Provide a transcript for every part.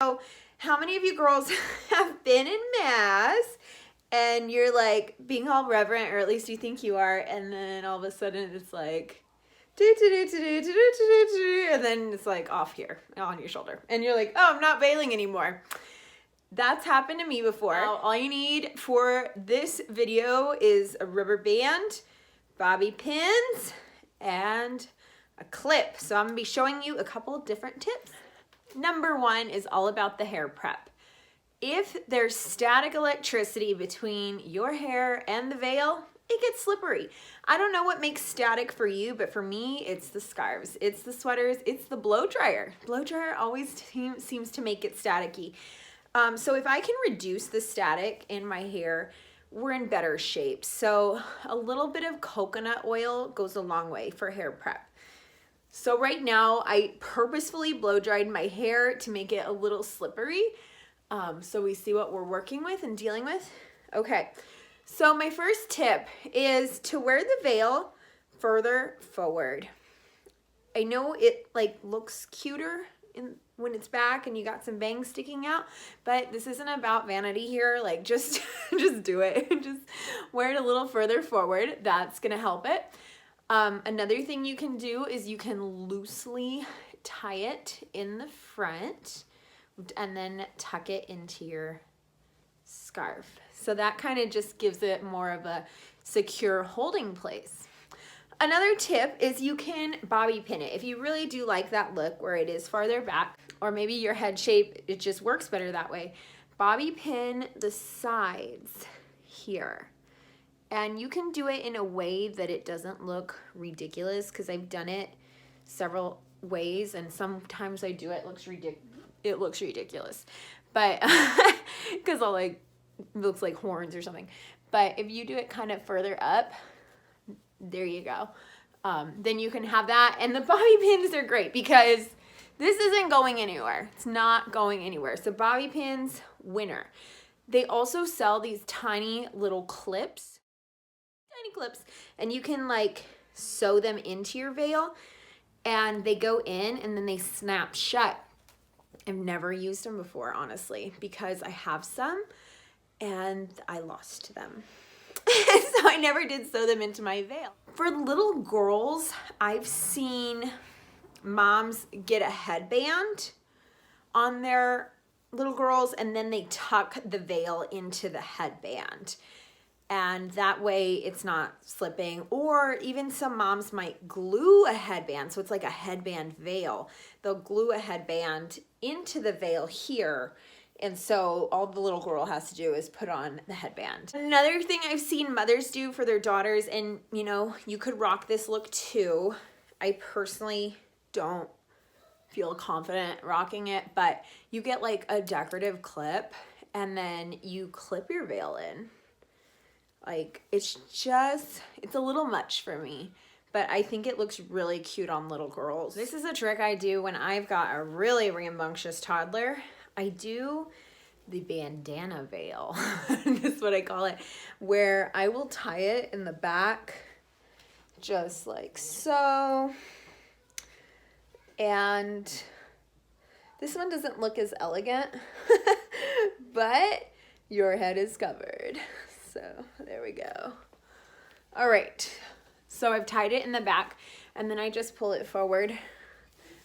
So how many of you girls have been in mass and you're like being all reverent, or at least you think you are, and then all of a sudden it's like and then it's like off here on your shoulder and you're like, oh, I'm not veiling anymore. That's happened to me before. All you need for this video is a rubber band, bobby pins, and a clip. So I'm gonna be showing you a couple of different tips. Number one is all about the hair prep. If there's static electricity between your hair and the veil, it gets slippery. I don't know what makes static for you, but for me, it's the scarves, it's the sweaters, it's the blow dryer. Blow dryer always seems to make it staticky. So if I can reduce the static in my hair, we're in better shape. So a little bit of coconut oil goes a long way for hair prep. So right now I purposefully blow dried my hair to make it a little slippery. So we see what we're working with and dealing with. Okay, so my first tip is to wear the veil further forward. I know it like looks cuter when it's back and you got some bangs sticking out, but this isn't about vanity here. Like just do it. Just wear it a little further forward. That's gonna help it. Another thing you can do is you can loosely tie it in the front and then tuck it into your scarf. So that kind of just gives it more of a secure holding place. Another tip is you can bobby pin it. If you really do like that look where it is farther back, or maybe your head shape, it just works better that way. Bobby pin the sides here. And you can do it in a way that it doesn't look ridiculous, because I've done it several ways and sometimes I do it looks ridiculous. But because I'll like, it looks like horns or something. But if you do it kind of further up, there you go. Then you can have that. And the bobby pins are great because this isn't going anywhere. It's not going anywhere. So bobby pins, winner. They also sell these tiny little clips, and you can like sew them into your veil and they go in and then they snap shut. I've never used them before, honestly, because I have some and I lost them. So I never did sew them into my veil. For little girls, I've seen moms get a headband on their little girls and then they tuck the veil into the headband. And that way it's not slipping. Or even some moms might glue a headband. So it's like a headband veil. They'll glue a headband into the veil here. And so all the little girl has to do is put on the headband. Another thing I've seen mothers do for their daughters, and you know, you could rock this look too. I personally don't feel confident rocking it, but you get like a decorative clip and then you clip your veil in. Like it's a little much for me, but I think it looks really cute on little girls. This is a trick I do when I've got a really rambunctious toddler. I do the bandana veil, that's what I call it, where I will tie it in the back just like so. And this one doesn't look as elegant, but your head is covered. So there we go. All right, so I've tied it in the back and then I just pull it forward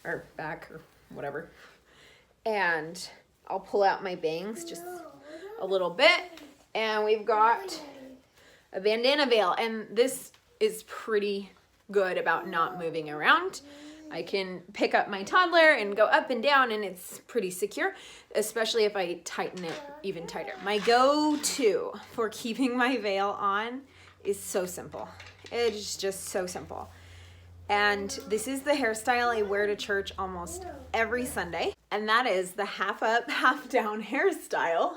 or back or whatever. And I'll pull out my bangs just a little bit and we've got a bandana veil, and this is pretty good about not moving around. I can pick up my toddler and go up and down and it's pretty secure, especially if I tighten it even tighter. My go-to for keeping my veil on is so simple. It's just so simple. And this is the hairstyle I wear to church almost every Sunday. And that is the half up, half down hairstyle.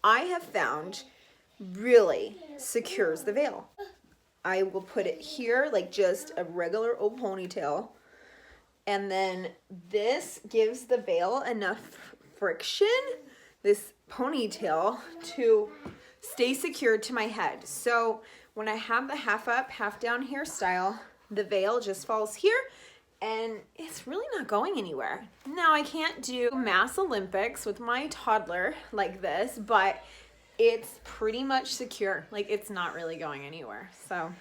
I have found really secures the veil. I will put it here like just a regular old ponytail. And then this gives the veil enough friction, this ponytail, to stay secured to my head. So when I have the half up, half down hairstyle, the veil just falls here and it's really not going anywhere. Now I can't do mass Olympics with my toddler like this, but it's pretty much secure. Like it's not really going anywhere. So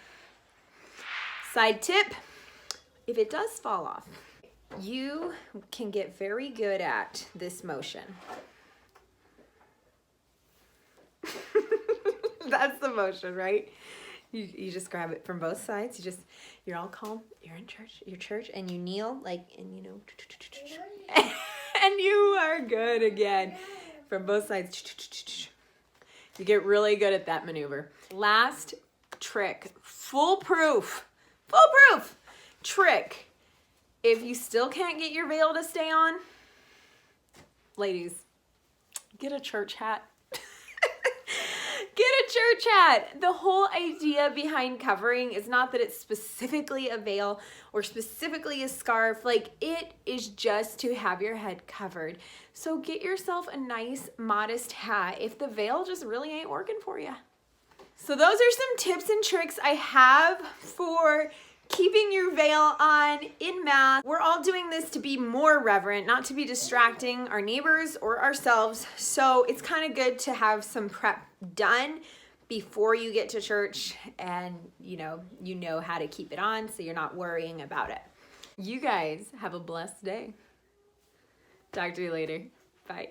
side tip, if it does fall off, you can get very good at this motion. That's the motion, right? You just grab it from both sides. You're all calm. You're in church, and you kneel like, and you know, and you are good again from both sides. You get really good at that maneuver. Last trick, foolproof trick. If you still can't get your veil to stay on, ladies, get a church hat. Get a church hat. The whole idea behind covering is not that it's specifically a veil or specifically a scarf. Like, it is just to have your head covered. So get yourself a nice, modest hat if the veil just really ain't working for you. So those are some tips and tricks I have for keeping your veil on in mass. We're all doing this to be more reverent, not to be distracting our neighbors or ourselves. So it's kind of good to have some prep done before you get to church, and you know how to keep it on so you're not worrying about it. You guys have a blessed day. Talk to you later. Bye.